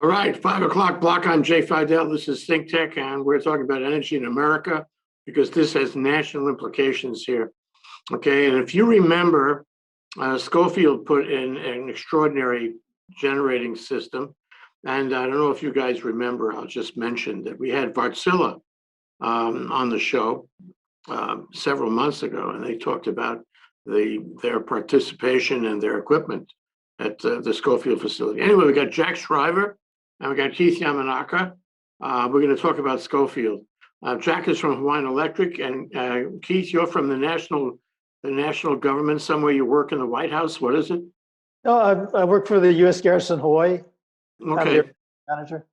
All right, 5 o'clock block on Jay Fidell. This is Think Tech, and we're talking about energy in America because this has national implications here. Okay, and if you remember, Schofield put in an extraordinary generating system. And I don't know if you guys remember, I'll just mention that we had Vartsila on the show several months ago, and they talked about their participation and their equipment at the Schofield facility. Anyway, we got Jack Shriver and we got Keith Yamanaka. We're going to talk about Schofield. Jack is from Hawaiian Electric, and Keith, you're from the national government somewhere. You work in the White House. What is it? No, I work for the U.S. Garrison Hawaii. Okay. Manager.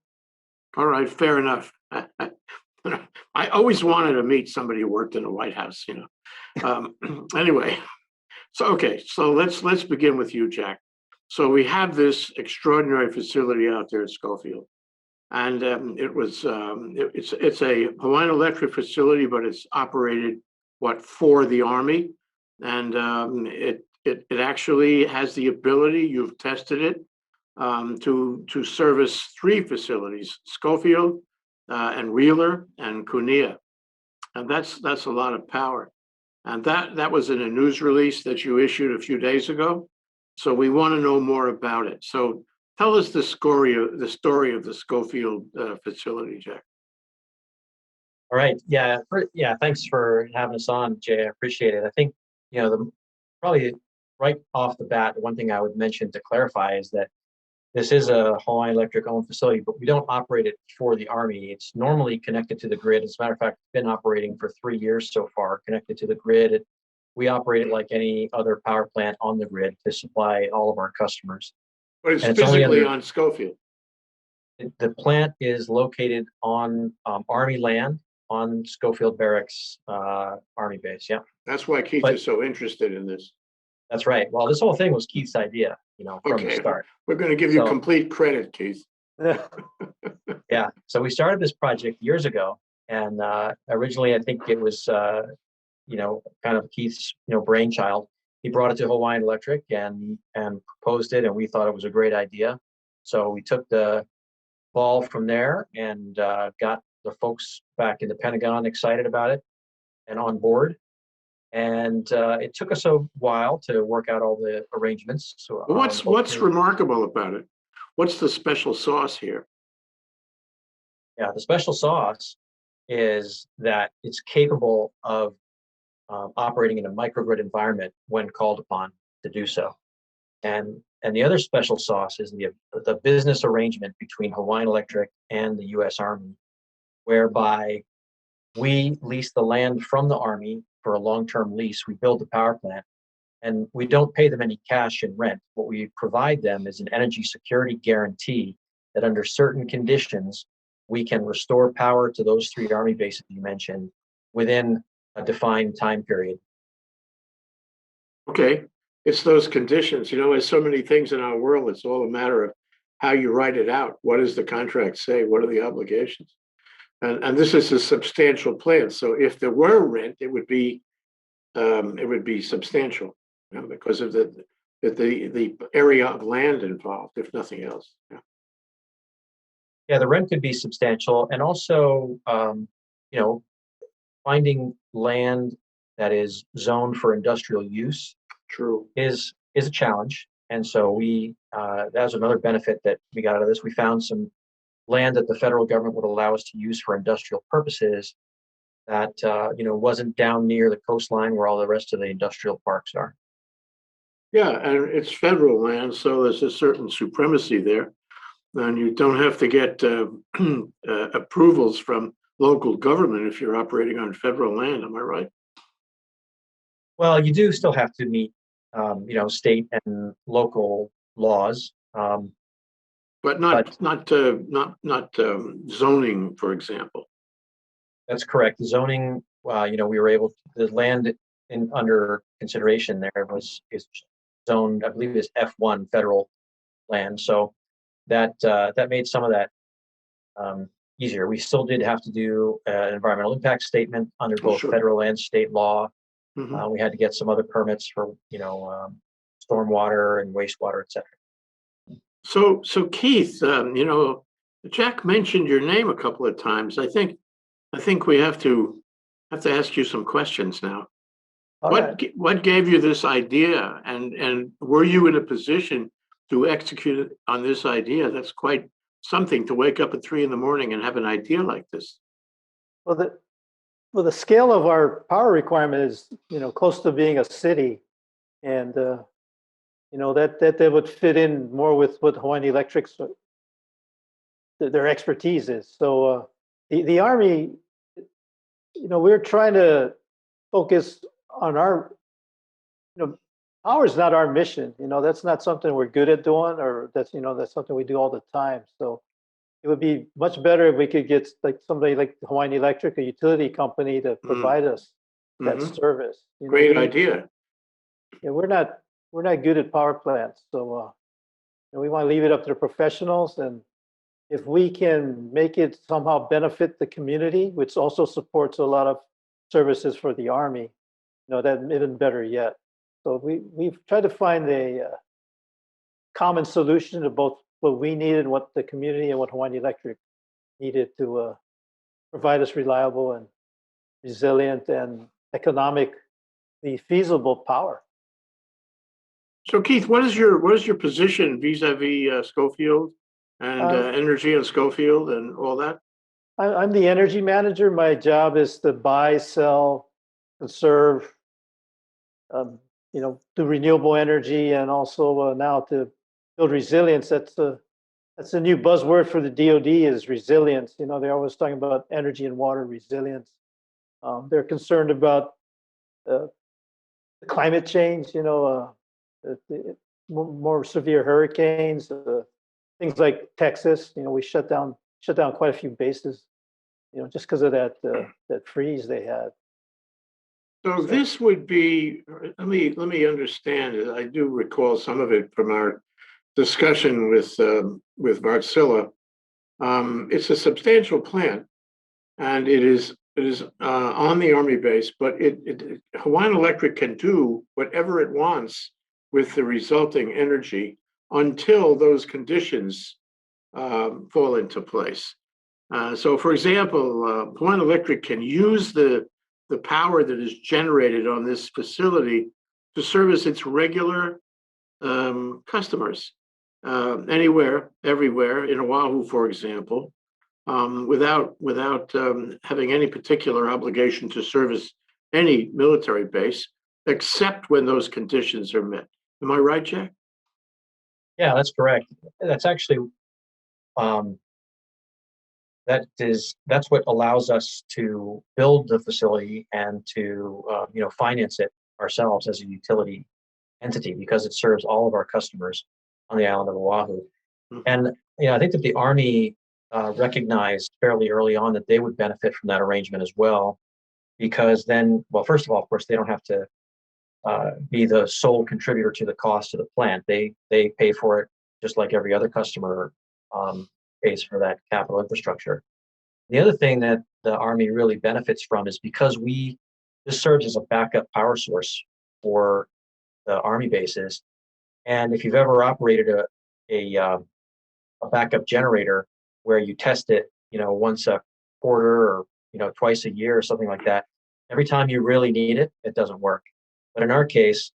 All right, fair enough. I always wanted to meet somebody who worked in the White House, you know. Anyway, so let's begin with you, Jack. So we have this extraordinary facility out there at Schofield, and it's a Hawaiian Electric facility, but it's operated for the Army, and it actually has the ability. You've tested it to service 3 facilities: Schofield and Wheeler and Kunia, and that's a lot of power. And that was in a news release that you issued a few days ago. So we want to know more about it. So tell us the story of the Schofield facility, Jack. All right. Yeah. Thanks for having us on, Jay. I appreciate it. I think, probably right off the bat, the one thing I would mention to clarify is that this is a Hawaiian Electric owned facility, but we don't operate it for the Army. It's normally connected to the grid. As a matter of fact, it's been operating for 3 years so far, connected to the grid. We operate it like any other power plant on the grid to supply all of our customers. But it's physically on Schofield. The plant is located on Army land on Schofield Barracks Army base. Yeah. That's why Keith is so interested in this. That's right. Well, this whole thing was Keith's idea, from the start. We're going to give you complete credit, Keith. Yeah. So we started this project years ago, and originally I think it was kind of Keith's brainchild. He brought it to Hawaiian Electric and proposed it, and we thought it was a great idea. So we took the ball from there and got the folks back in the Pentagon excited about it and on board. And it took us a while to work out all the arrangements. So what's remarkable about it? What's the special sauce here? Yeah, the special sauce is that it's capable of operating in a microgrid environment when called upon to do so. And the other special sauce is the business arrangement between Hawaiian Electric and the U.S. Army, whereby we lease the land from the Army for a long-term lease. We build the power plant, and we don't pay them any cash in rent. What we provide them is an energy security guarantee that under certain conditions, we can restore power to those 3 Army bases you mentioned within a defined time period. Okay, it's those conditions. There's so many things in our world. It's all a matter of how you write it out. What does the contract say? What are the obligations? And this is a substantial plant. So if there were rent, it would be substantial, because of the area of land involved, if nothing else. Yeah, the rent could be substantial, and also, finding land that is zoned for industrial use is a challenge. And so that was another benefit that we got out of this. We found some land that the federal government would allow us to use for industrial purposes that wasn't down near the coastline where all the rest of the industrial parks are. Yeah, and it's federal land, so there's a certain supremacy there, and you don't have to get approvals from local government if you're operating on federal land. Am I right? Well, you do still have to meet, state and local laws, but not zoning, for example. That's correct. The zoning, we were able to, the land under consideration there is zoned, I believe, is F1 federal land. So that made some of that easier. We still did have to do an environmental impact statement under both federal and state law. Mm-hmm. We had to get some other permits for, stormwater and wastewater, et cetera. So Keith, Jack mentioned your name a couple of times. I think we have to ask you some questions now. All right. What gave you this idea, and were you in a position to execute on this idea? That's quite something to wake up at 3 a.m. and have an idea like this. Well, the scale of our power requirement is, close to being a city, and that would fit in more with what Hawaiian Electric's their expertise is. So the Army, we're trying to focus on our, power is not our mission. That's not something we're good at doing, or that's something we do all the time. So it would be much better if we could get like somebody like Hawaiian Electric, a utility company, to provide us that service. Great idea. Yeah, we're not good at power plants, so we want to leave it up to the professionals. And if we can make it somehow benefit the community, which also supports a lot of services for the Army, that even better yet. So we've tried to find a common solution to both what we needed and what the community and what Hawaiian Electric needed to provide us reliable and resilient and economically feasible power. So Keith, what is your position vis-a-vis Schofield and energy and Schofield and all that? I'm the energy manager. My job is to buy, sell, conserve, do renewable energy, and also now to build resilience. That's a new buzzword for the DoD, is resilience. They're always talking about energy and water resilience. They're concerned about the climate change. The more severe hurricanes, things like Texas. We shut down quite a few bases, just because of that freeze they had. So this would be, let me understand. I do recall some of it from our discussion with Marcilla. It's a substantial plant, and it is on the Army base, but Hawaiian Electric can do whatever it wants with the resulting energy until those conditions fall into place. So, for example, Hawaiian Electric can use the power that is generated on this facility to service its regular customers anywhere, everywhere, in Oahu, for example, without having any particular obligation to service any military base, except when those conditions are met. Am I right, Jack? Yeah, that's correct. That's actually that's what allows us to build the facility and to finance it ourselves as a utility entity, because it serves all of our customers on the island of Oahu. And I think that the Army recognized fairly early on that they would benefit from that arrangement as well, because then, well, first of all, of course, they don't have to be the sole contributor to the cost of the plant. They pay for it just like every other customer pays for that capital infrastructure. The other thing that the Army really benefits from is because this serves as a backup power source for the Army bases. And if you've ever operated a backup generator where you test it, once a quarter or twice a year or something like that, every time you really need it, it doesn't work. But in our case,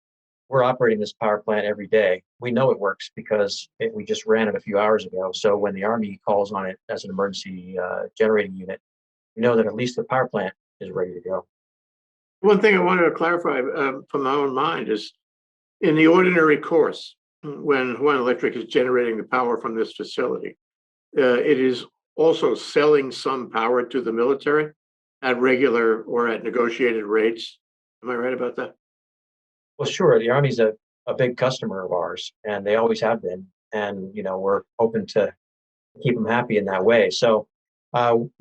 we're operating this power plant every day. We know it works because we just ran it a few hours ago. So when the Army calls on it as an emergency generating unit, we know that at least the power plant is ready to go. One thing I wanted to clarify from my own mind is, in the ordinary course, when Hawaiian Electric is generating the power from this facility, it is also selling some power to the military at regular or at negotiated rates. Am I right about that? Well, sure. The Army's a big customer of ours, and they always have been. And, we're hoping to keep them happy in that way. So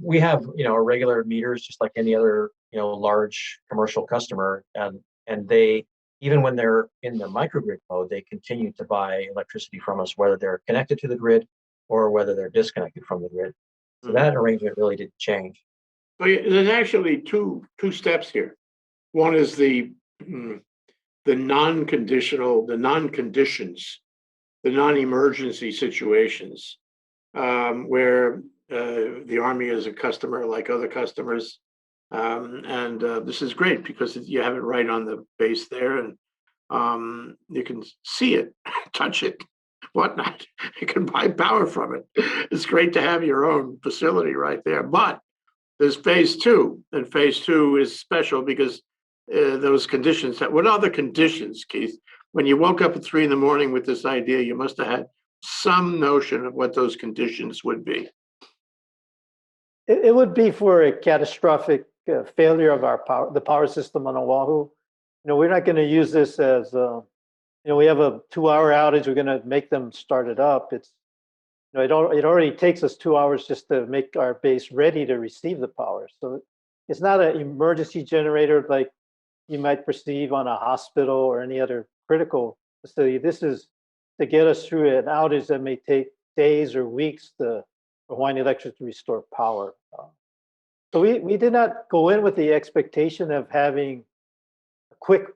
we have, our regular meters, just like any other, large commercial customer. And they, even when they're in the microgrid mode, they continue to buy electricity from us, whether they're connected to the grid or whether they're disconnected from the grid. So that arrangement really didn't change. So there's actually two steps here. One is the non-conditions the non-emergency situations where the Army is a customer like other customers. And this is great because you have it right on the base there, and you can see it, touch it, whatnot. You can buy power from it. It's great to have your own facility right there. But there's phase two, and phase two is special because those conditions. What are the conditions, Keith? When you woke up at 3 a.m. with this idea, you must have had some notion of what those conditions would be. It would be for a catastrophic failure of the power system on Oahu. We're not going to use this as, we have a 2-hour outage. We're going to make them start it up. It already takes us 2 hours just to make our base ready to receive the power. So it's not an emergency generator like you might perceive on a hospital or any other critical facility. This is to get us through an outage that may take days or weeks for Hawaiian Electric to restore power. So we did not go in with the expectation of having a quick,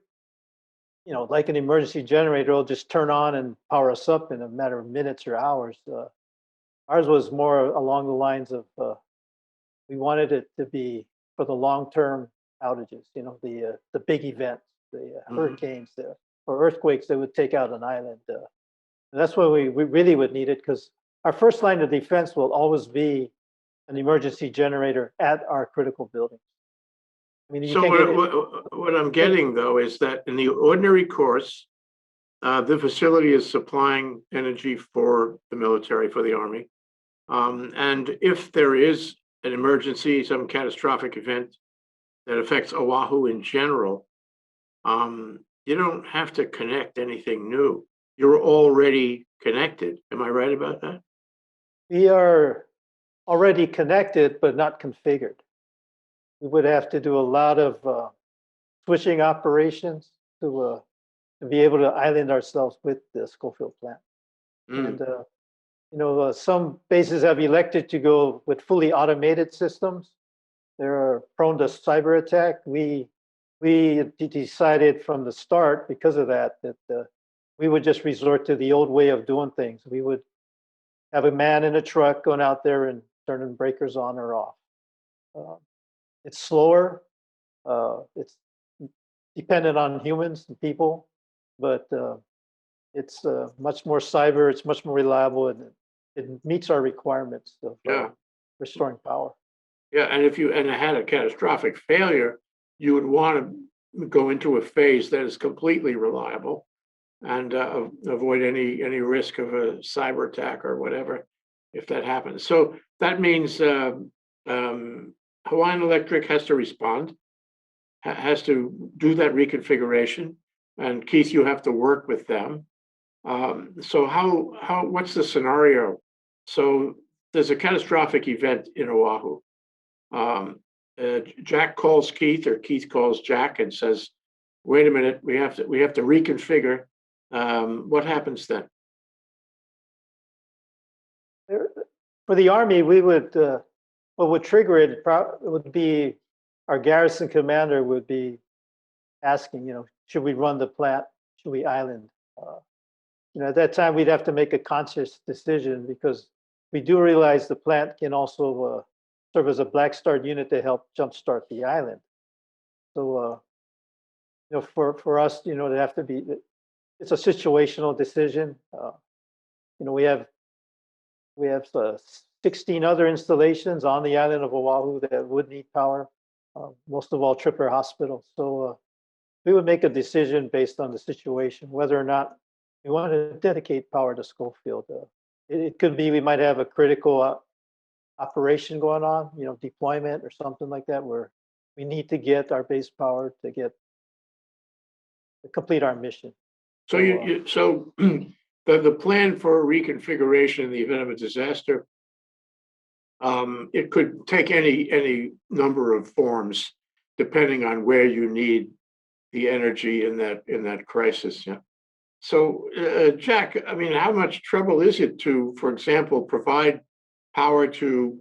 like an emergency generator will just turn on and power us up in a matter of minutes or hours. Ours was more along the lines of we wanted it to be for the long-term outages, the big events, the hurricanes, or earthquakes that would take out an island. And that's why we really would need it, because our first line of defense will always be an emergency generator at our critical buildings. I mean, So what I'm getting, though, is that in the ordinary course, the facility is supplying energy for the military, for the Army. And if there is an emergency, some catastrophic event that affects Oahu in general, you don't have to connect anything new. You're already connected. Am I right about that? We are already connected, but not configured. We would have to do a lot of switching operations to be able to island ourselves with the Schofield plant. And some bases have elected to go with fully automated systems. They're prone to cyber attack. We decided from the start, because of that we would just resort to the old way of doing things. We would have a man in a truck going out there and turning breakers on or off. It's slower. It's dependent on humans and people, but it's much more cyber. It's much more reliable, and it meets our requirements of restoring power. Yeah, and if you had a catastrophic failure, you would want to go into a phase that is completely reliable and avoid any risk of a cyber attack or whatever if that happens. So that means Hawaiian Electric has to respond, has to do that reconfiguration, and Keith, you have to work with them. So what's the scenario? So there's a catastrophic event in Oahu. Jack calls Keith, or Keith calls Jack and says, "Wait a minute, we have to reconfigure." What happens then? For the Army, we would what would trigger it would be our garrison commander would be asking, should we run the plant? Should we island? At that time, we'd have to make a conscious decision, because we do realize the plant can also serve as a black start unit to help jumpstart the island. So, for us, it have to be. It's a situational decision. We have 16 other installations on the island of Oahu that would need power. Most of all, Tripler Hospital. So we would make a decision based on the situation, whether or not we want to dedicate power to Schofield. It could be we might have a critical operation going on, deployment or something like that, where we need to get our base power to complete our mission. So the plan for reconfiguration in the event of a disaster, it could take any number of forms depending on where you need the energy in that crisis. Yeah. So Jack, I mean, how much trouble is it to, for example, provide power to,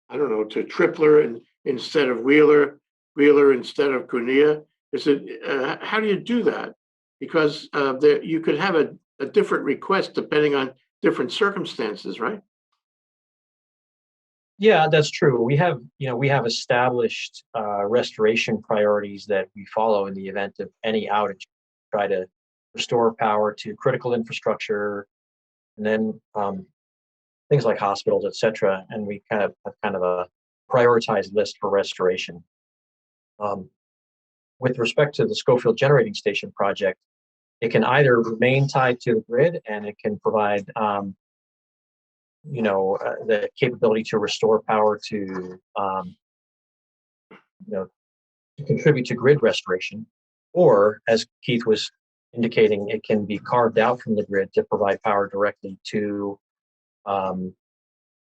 I don't know, to Tripler instead of Wheeler instead of Kunia? How do you do that? Because you could have a different request depending on different circumstances, right? Yeah, that's true. We have established restoration priorities that we follow in the event of any outage. Try to restore power to critical infrastructure, and then things like hospitals, et cetera. And we kind of have kind of a prioritized list for restoration. With respect to the Schofield Generating Station project, it can either remain tied to the grid and it can provide the capability to restore power to to contribute to grid restoration, or as Keith was indicating, it can be carved out from the grid to provide power directly to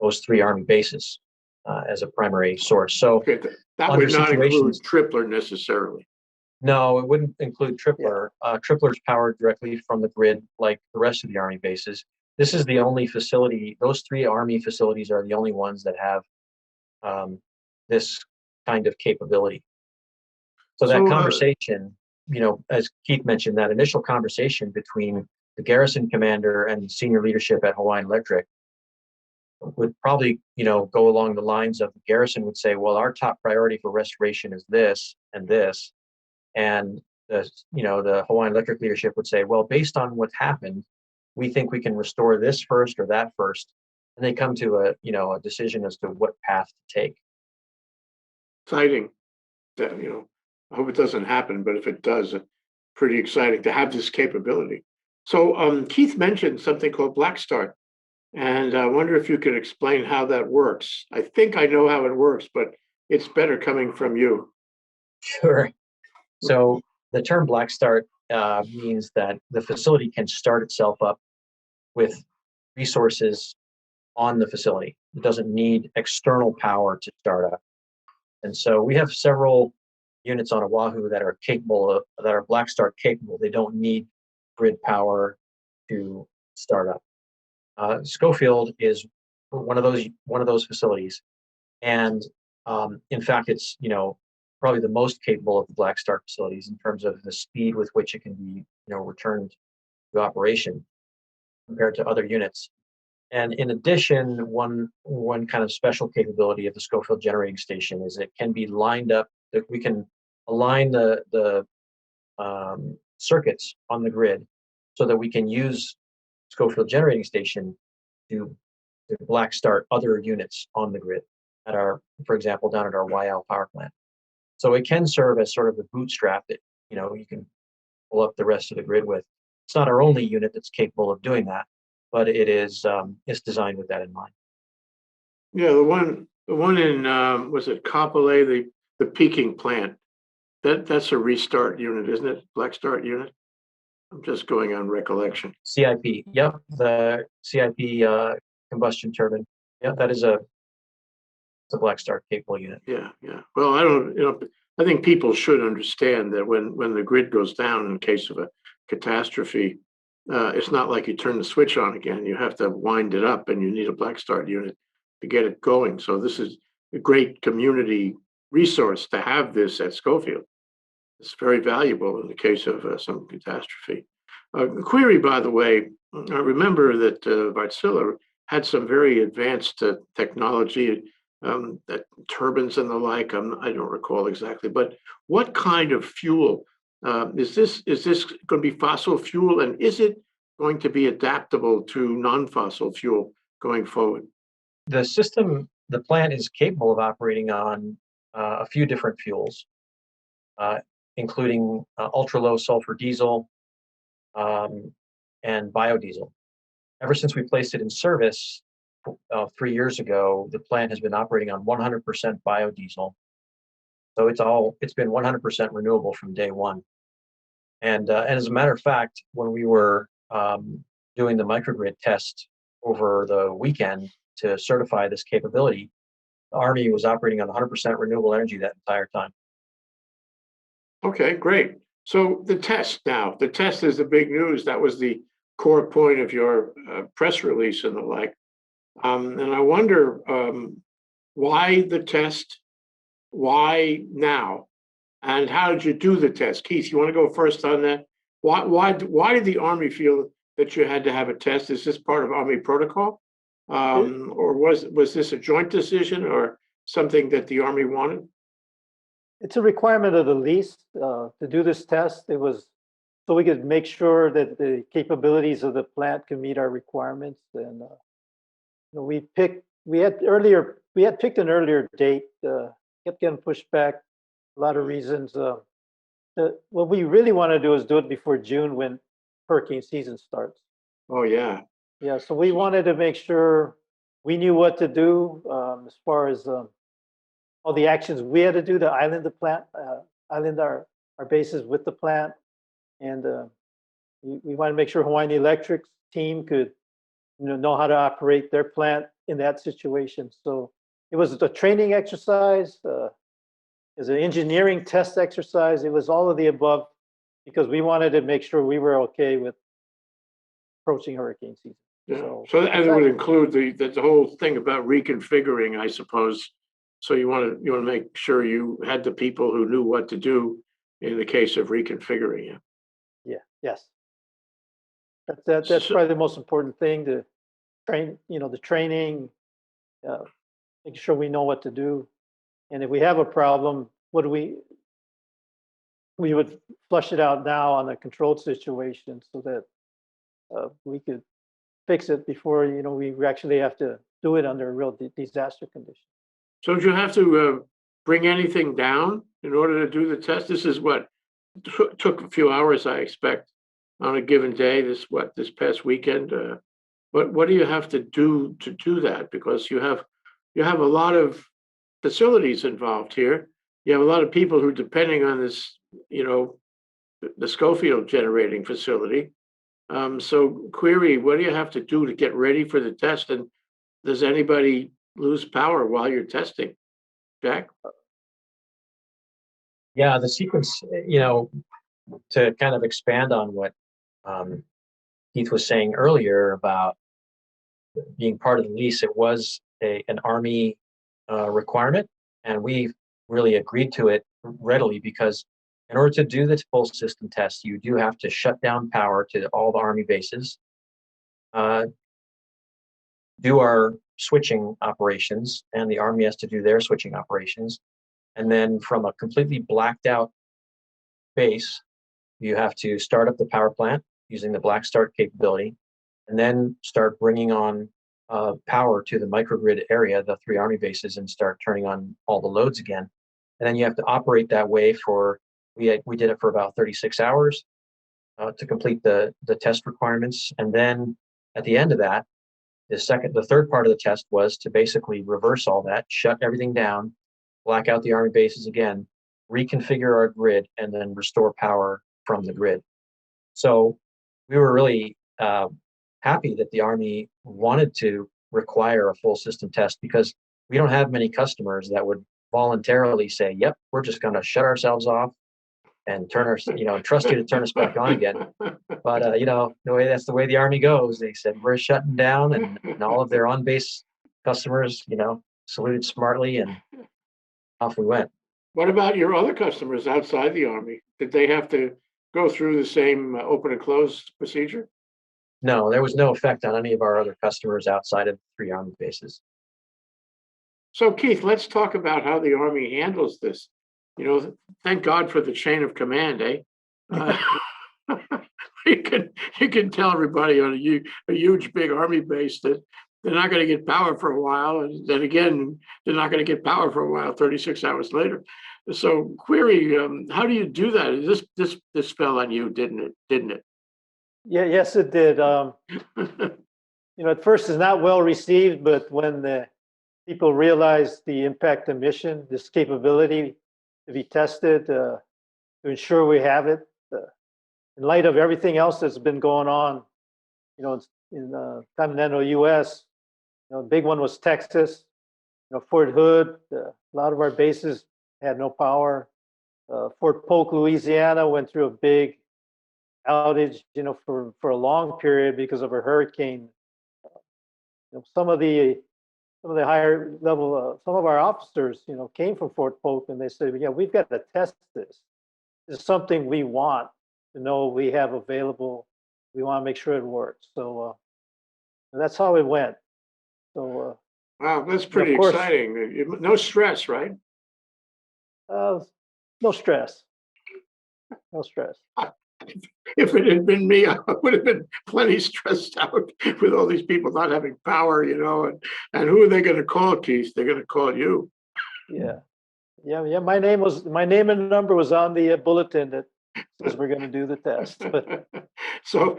those three Army bases as a primary source. So Okay, that under would not include situations, Tripler necessarily. no, it wouldn't include Tripler. Tripler's powered directly from the grid like the rest of the Army bases. This is the only facility, those three Army facilities are the only ones that have this kind of capability. So that So, conversation, as Keith mentioned, that initial conversation between the garrison commander and senior leadership at Hawaiian Electric would probably, go along the lines of the garrison would say, well, our top priority for restoration is this and this. And the Hawaiian Electric leadership would say, well, based on what's happened, we think we can restore this first or that first. And they come to a decision as to what path to take. exciting that, I hope it doesn't happen, but if it does, it's pretty exciting to have this capability. So Keith mentioned something called Black Start, and I wonder if you could explain how that works. I think I know how it works, but it's better coming from you. Sure. So the term Black Start means that the facility can start itself up with resources on the facility. It doesn't need external power to start up. And so we have several units on Oahu that are that are Black Start capable. They don't need grid power to start up. Schofield is one of those facilities, and in fact, it's probably the most capable of the Black Start facilities in terms of the speed with which it can be returned to operation compared to other units. And in addition, one kind of special capability of the Schofield Generating Station is it can be lined up, that we can align the circuits on the grid so that we can use Schofield Generating Station to Black Start other units on the grid for example, down at our Waiau power plant. So it can serve as sort of the bootstrap that you can pull up the rest of the grid with. It's not our only unit that's capable of doing that, but it's designed with that in mind. Yeah, the one in was it Kapolei, the peaking plant? That's a restart unit, isn't it? Black Start unit. I'm just going on recollection. CIP, yep, the CIP combustion turbine. Yeah, that is a Black Start capable unit. Yeah. Well, I think people should understand that when the grid goes down in case of a catastrophe, it's not like you turn the switch on again. You have to wind it up, and you need a Black Start unit to get it going. So this is a great community resource to have this at Schofield. It's very valuable in the case of some catastrophe. Query, by the way, I remember that Wärtsilä had some very advanced technology, that turbines and the like. I don't recall exactly, but what kind of fuel is this? Is this going to be fossil fuel, and is it going to be adaptable to non-fossil fuel going forward? The plant is capable of operating on a few different fuels, including ultra low sulfur diesel and biodiesel. Ever since we placed it in service 3 years ago, the plant has been operating on 100% biodiesel. So it's been 100% renewable from day one. And as a matter of fact, when we were doing the microgrid test over the weekend to certify this capability, the Army was operating on 100% renewable energy that entire time. Okay, great. So the test is the big news. That was the core point of your press release and the like. And I wonder why the test, why now, and how did you do the test? Keith, you want to go first on that? Why did the Army feel that you had to have a test? Is this part of Army protocol? Or was this a joint decision or something that the Army wanted? It's a requirement of the lease to do this test. It was so we could make sure that the capabilities of the plant can meet our requirements. And we had picked an earlier date, kept getting pushed back, a lot of reasons. What we really want to do is do it before June when hurricane season starts. Oh, yeah. Yeah, so we wanted to make sure we knew what to do as far as all the actions we had to do to island the plant, island our bases with the plant. And we want to make sure Hawaiian Electric's team could know how to operate their plant in that situation. So it was a training exercise, it was an engineering test exercise. It was all of the above because we wanted to make sure we were okay with approaching hurricane season. Yeah. So and it would include the whole thing about reconfiguring, I suppose. So you want to make sure you had the people who knew what to do in the case of reconfiguring it. Yeah. Yes. That's probably the most important thing, to train. The training, making sure we know what to do, and if we have a problem, we would flush it out now on a controlled situation so that we could fix it before we actually have to do it under a real disaster condition. So did you have to bring anything down in order to do the test? This is what took a few hours, I expect, on a given day. This past weekend. What do you have to do that? Because you have a lot of facilities involved here. You have a lot of people who are depending on this, the Schofield generating facility. So query, what do you have to do to get ready for the test? And does anybody lose power while you're testing, Jack? Yeah, the sequence, to kind of expand on what Keith was saying earlier about being part of the lease, it was an Army requirement, and we really agreed to it readily because in order to do the full system test, you do have to shut down power to all the Army bases, do our switching operations, and the Army has to do their switching operations. And then from a completely blacked out base, you have to start up the power plant using the black start capability, and then start bringing on power to the microgrid area, the 3 Army bases, and start turning on all the loads again. And then you have to operate that way we did it for about 36 hours to complete the test requirements. And then at the end of that, the third part of the test was to basically reverse all that, shut everything down, black out the Army bases again, reconfigure our grid, and then restore power from the grid. So we were really happy that the Army wanted to require a full system test because we don't have many customers that would voluntarily say, yep, we're just going to shut ourselves off and trust you to turn us back on again. But, that's the way the Army goes. They said, we're shutting down, and all of their on-base customers, saluted smartly, and off we went. What about your other customers outside the Army? Did they have to go through the same open and close procedure? No, there was no effect on any of our other customers outside of the 3 Army bases. So Keith, let's talk about how the Army handles this. Thank God for the chain of command, eh? You can tell everybody on a huge big Army base that they're not going to get power for a while, and then again they're not going to get power for a while 36 hours later. So query, how do you do that? This fell on you, didn't it? Yeah, yes, it did. At first it's not well received, but when the people realize the impact of mission, this capability to be tested, to ensure we have it, in light of everything else that's been going on, in continental U.S. The big one was Texas. Fort Hood. A lot of our bases had no power. Fort Polk, Louisiana, went through a big outage, for a long period because of a hurricane. Some of the higher level, some of our officers, came from Fort Polk, and they said, "Yeah, we've got to test this. This is something we want to know we have available. we want to make sure it works. So that's how it went. So Wow, that's pretty course. exciting. No stress, right? no stress. No stress. If it had been me, I would have been plenty stressed out with all these people not having power, and who are they going to call, Keith? They're going to call you. Yeah. My name and number was on the bulletin that says we're going to do the test. But So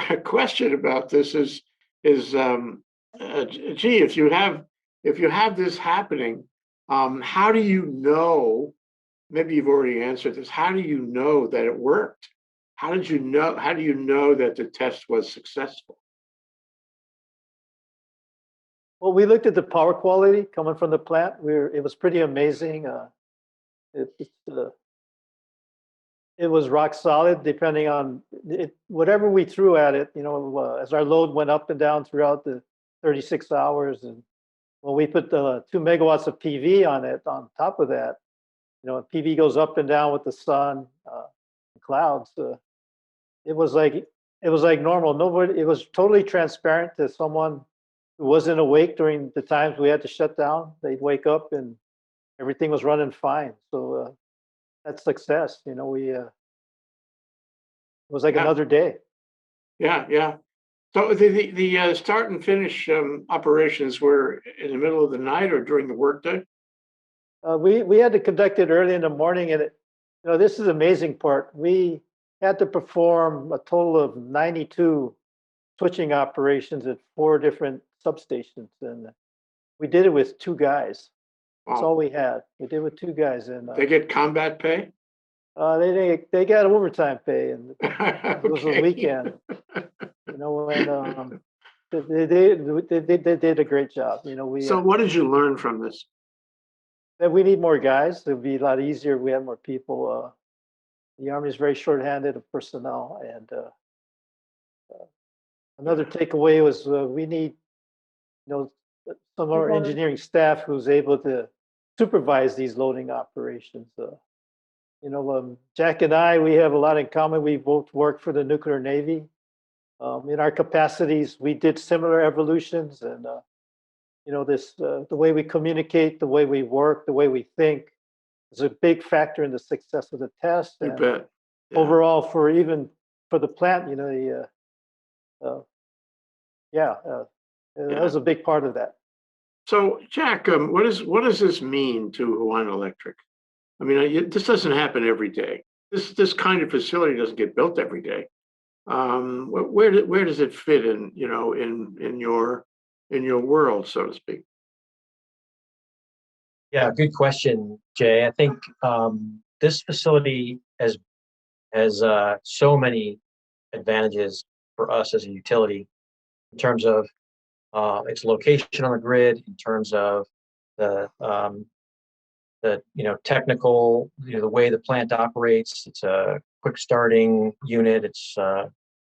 a question about this is, gee, if you have this happening, how do you know? Maybe you've already answered this. How do you know that it worked? How do you know that the test was successful? well, we looked at the power quality coming from the plant. It was pretty amazing. It was rock solid, depending on whatever we threw at it. As our load went up and down throughout the 36 hours, and when we put the 2 megawatts of PV on it, on top of that, PV goes up and down with the sun, clouds. It was like normal. It was totally transparent to someone who wasn't awake during the times we had to shut down. They'd wake up and everything was running fine. So that's success. It was like another day. Yeah. So the start and finish operations were in the middle of the night or during the workday? We had to conduct it early in the morning, and this is the amazing part. We had to perform a total of 92 switching operations at 4 different substations, and we did it with 2 guys. That's all we had. We did it with 2 guys, and they get combat pay. They got overtime pay, and it was a weekend. They did a great job. So what did you learn from this? That we need more guys. It would be a lot easier if we had more people. The Army is very short-handed of personnel, and another takeaway was we need, some of our engineering staff who's able to supervise these loading operations. Jack and I, we have a lot in common. We both work for the nuclear Navy. In our capacities, we did similar evolutions, and the way we communicate, the way we work, the way we think is a big factor in the success of the test. You and bet. Yeah. Overall, for the plant, that was a big part of that. So, Jack, what does this mean to Hawaiian Electric? I mean, this doesn't happen every day. This kind of facility doesn't get built every day. Where does it fit in your world, so to speak? Yeah, good question, Jay. I think this facility has so many advantages for us as a utility in terms of its location on the grid, in terms of the technical, the way the plant operates. It's a quick starting unit. It's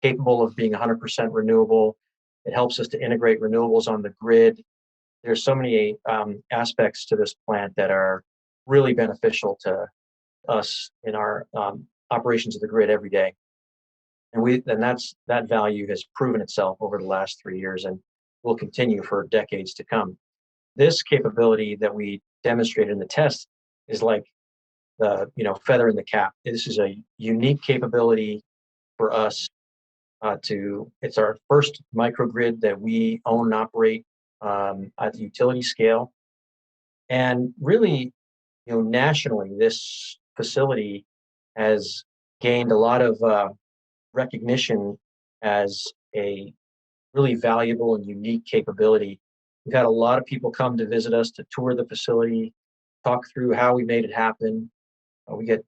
capable of being 100% renewable. It helps us to integrate renewables on the grid. There's so many aspects to this plant that are really beneficial to us in our operations of the grid every day. And that value has proven itself over the last 3 years and will continue for decades to come. This capability that we demonstrated in the test is like the feather in the cap. This is a unique capability for us it's our first microgrid that we own and operate at the utility scale. And really, nationally, this facility has gained a lot of recognition as a really valuable and unique capability. We've had a lot of people come to visit us to tour the facility, talk through how we made it happen. We get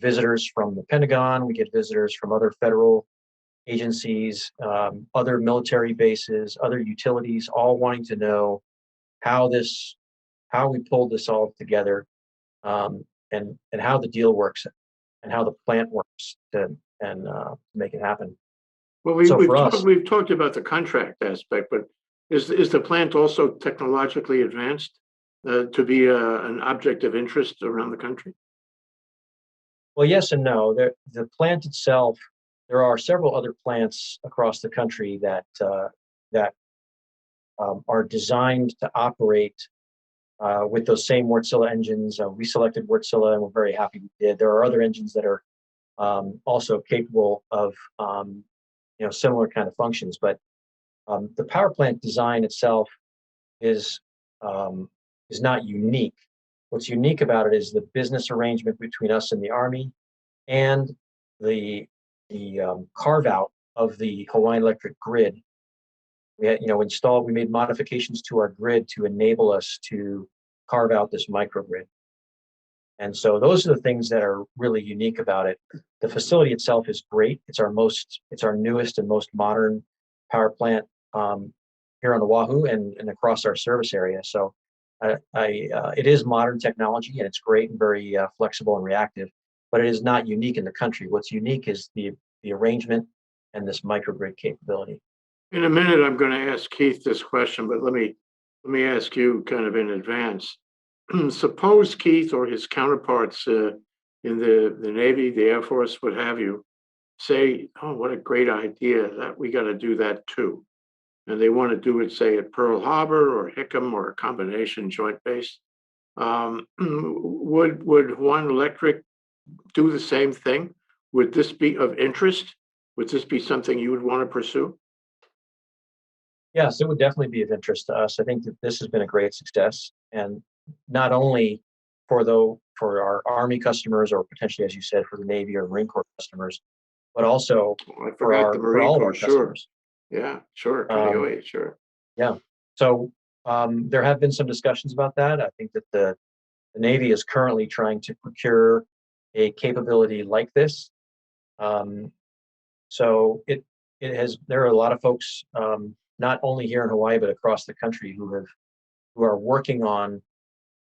visitors from the Pentagon. We get visitors from other federal agencies, other military bases, other utilities, all wanting to know how we pulled this all together, and how the deal works and how the plant works to make it happen. Well, we've talked about the contract aspect, but is the plant also technologically advanced to be an object of interest around the country? Well, yes and no. The plant itself, there are several other plants across the country that are designed to operate with those same Wärtsilä engines. We selected Wärtsilä, and we're very happy we did. There are other engines that are also capable of similar kind of functions, but the power plant design itself is not unique. What's unique about it is the business arrangement between us and the Army, and the carve out of the Hawaiian Electric grid. We had, we made modifications to our grid to enable us to carve out this microgrid. And so those are the things that are really unique about it. The facility itself is great. It's our newest and most modern power plant here on Oahu and across our service area. So it is modern technology, and it's great and very flexible and reactive, but it is not unique in the country. What's unique is the arrangement and this microgrid capability. In a minute, I'm going to ask Keith this question, but let me ask you kind of in advance. Suppose Keith or his counterparts in the Navy, the Air Force, what have you, say, "Oh, what a great idea! That we got to do that too," and they want to do it, say, at Pearl Harbor or Hickam or a combination joint base. Would Hawaiian Electric do the same thing? Would this be of interest? Would this be something you would want to pursue? Yes, it would definitely be of interest to us. I think that this has been a great success, and not only for our Army customers, or potentially, as you said, for the Navy or Marine Corps customers, but also I for forgot the Marine all of Corps, our sure. customers. Yeah, sure. KOA, sure. Yeah. So there have been some discussions about that. I think that the Navy is currently trying to procure a capability like this. So there are a lot of folks, not only here in Hawaii, but across the country who are working on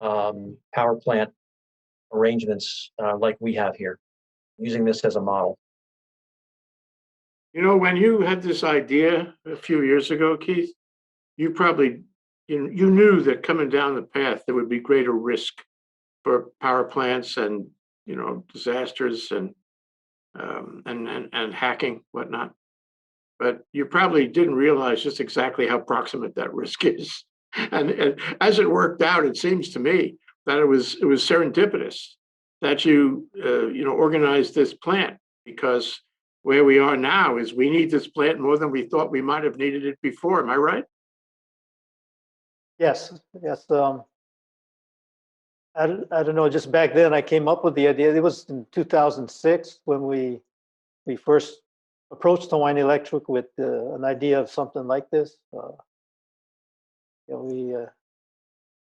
power plant arrangements like we have here, using this as a model. When you had this idea a few years ago, Keith, you probably you knew that coming down the path there would be greater risk for power plants and disasters and hacking, whatnot. But you probably didn't realize just exactly how proximate that risk is. And as it worked out, it seems to me that it was serendipitous that you organized this plant, because where we are now is we need this plant more than we thought we might have needed it before. Am I right? Yes. I don't know, just back then I came up with the idea. It was in 2006 when we first approached Hawaiian Electric with an idea of something like this. We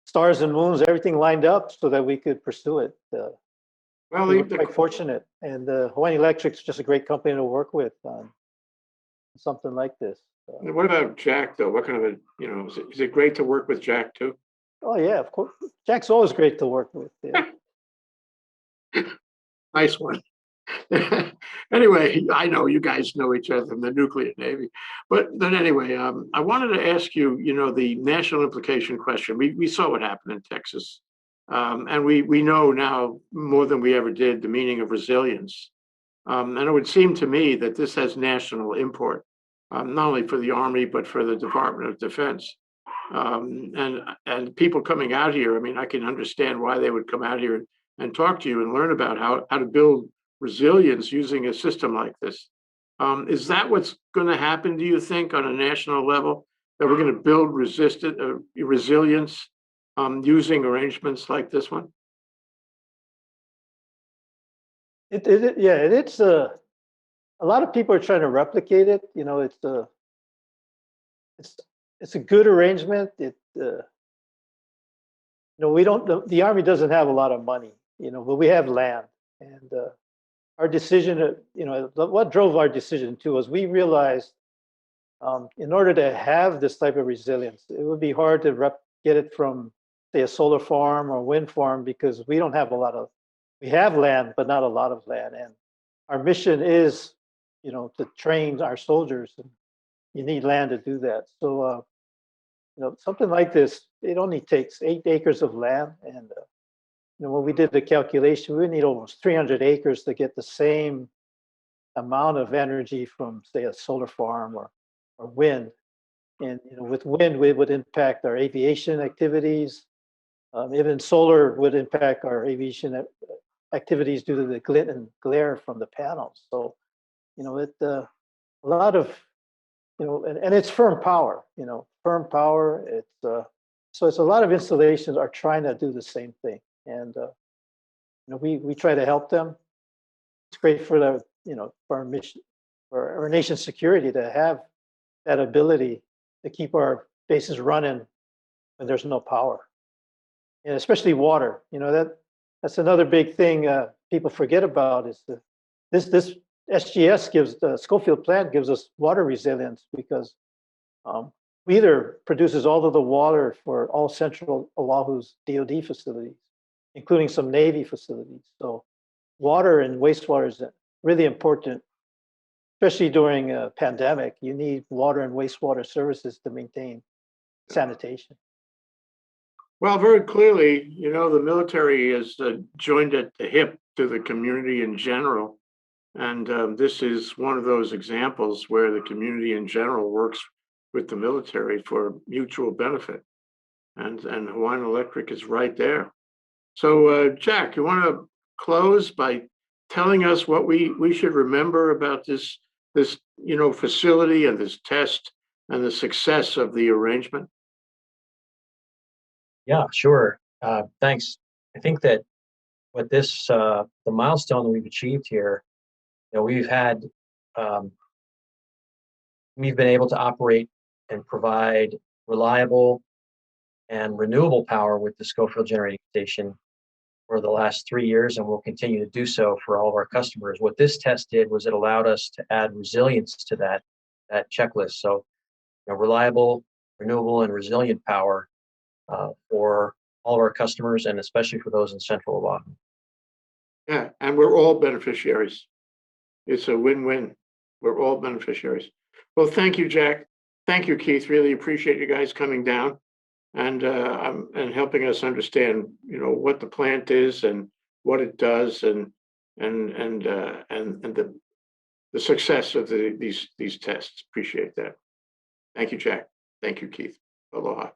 stars and moons, everything lined up so that we could pursue it. Well, we were quite fortunate, and Hawaiian Electric's just a great company to work with on something like this. What about Jack, though? What kind of is it great to work with Jack too? Oh yeah, of course. Jack's always great to work with. Yeah. Nice one. Anyway, I know you guys know each other from the nuclear Navy, but then anyway, I wanted to ask you, the national implication question. We saw what happened in Texas, and we know now more than we ever did the meaning of resilience. And it would seem to me that this has national import, not only for the Army but for the Department of Defense. And people coming out here, I mean, I can understand why they would come out here and talk to you and learn about how to build resilience using a system like this. Is that what's going to happen, do you think, on a national level, that we're going to build resilience using arrangements like this one? It's a lot of people are trying to replicate it. It's a good arrangement. The Army doesn't have a lot of money, but we have land, and our decision, what drove our decision too was we realized in order to have this type of resilience, it would be hard to get it from, say, a solar farm or wind farm, because we don't have we have land, but not a lot of land. And our mission is, to train our soldiers, and you need land to do that. So, something like this, it only takes 8 acres of land. And, when we did the calculation, we need almost 300 acres to get the same amount of energy from, say, a solar farm or wind. And with wind, we would impact our aviation activities. Even solar would impact our aviation activities due to the glint and glare from the panels. So, a lot of, and it's firm power. Firm power. So it's a lot of installations are trying to do the same thing, and we try to help them. It's great for for our mission, for our nation's security, to have that ability to keep our bases running when there's no power, and especially water. That's another big thing people forget about is this SGS the Schofield plant gives us water resilience because we either produces all of the water for all central Oahu's DoD facilities, including some Navy facilities. So water and wastewater is really important, especially during a pandemic. You need water and wastewater services to maintain sanitation. Well, very clearly, the military is joined at the hip to the community in general. And this is one of those examples where the community in general works with the military for mutual benefit. And Hawaiian Electric is right there. So, Jack, you want to close by telling us what we should remember about this facility and this test and the success of the arrangement? Yeah, sure. Thanks. I think that what the milestone that we've achieved here, we've been able to operate and provide reliable and renewable power with the Schofield Generating Station for the last 3 years, and we'll continue to do so for all of our customers. What this test did was it allowed us to add resilience to that checklist. So, reliable, renewable, and resilient power for all of our customers, and especially for those in Central Oahu. Yeah, and we're all beneficiaries. It's a win-win. We're all beneficiaries. Well, thank you, Jack. Thank you, Keith. Really appreciate you guys coming down and helping us understand, what the plant is and what it does, and the success of these tests. Appreciate that. Thank you, Jack. Thank you, Keith. Aloha.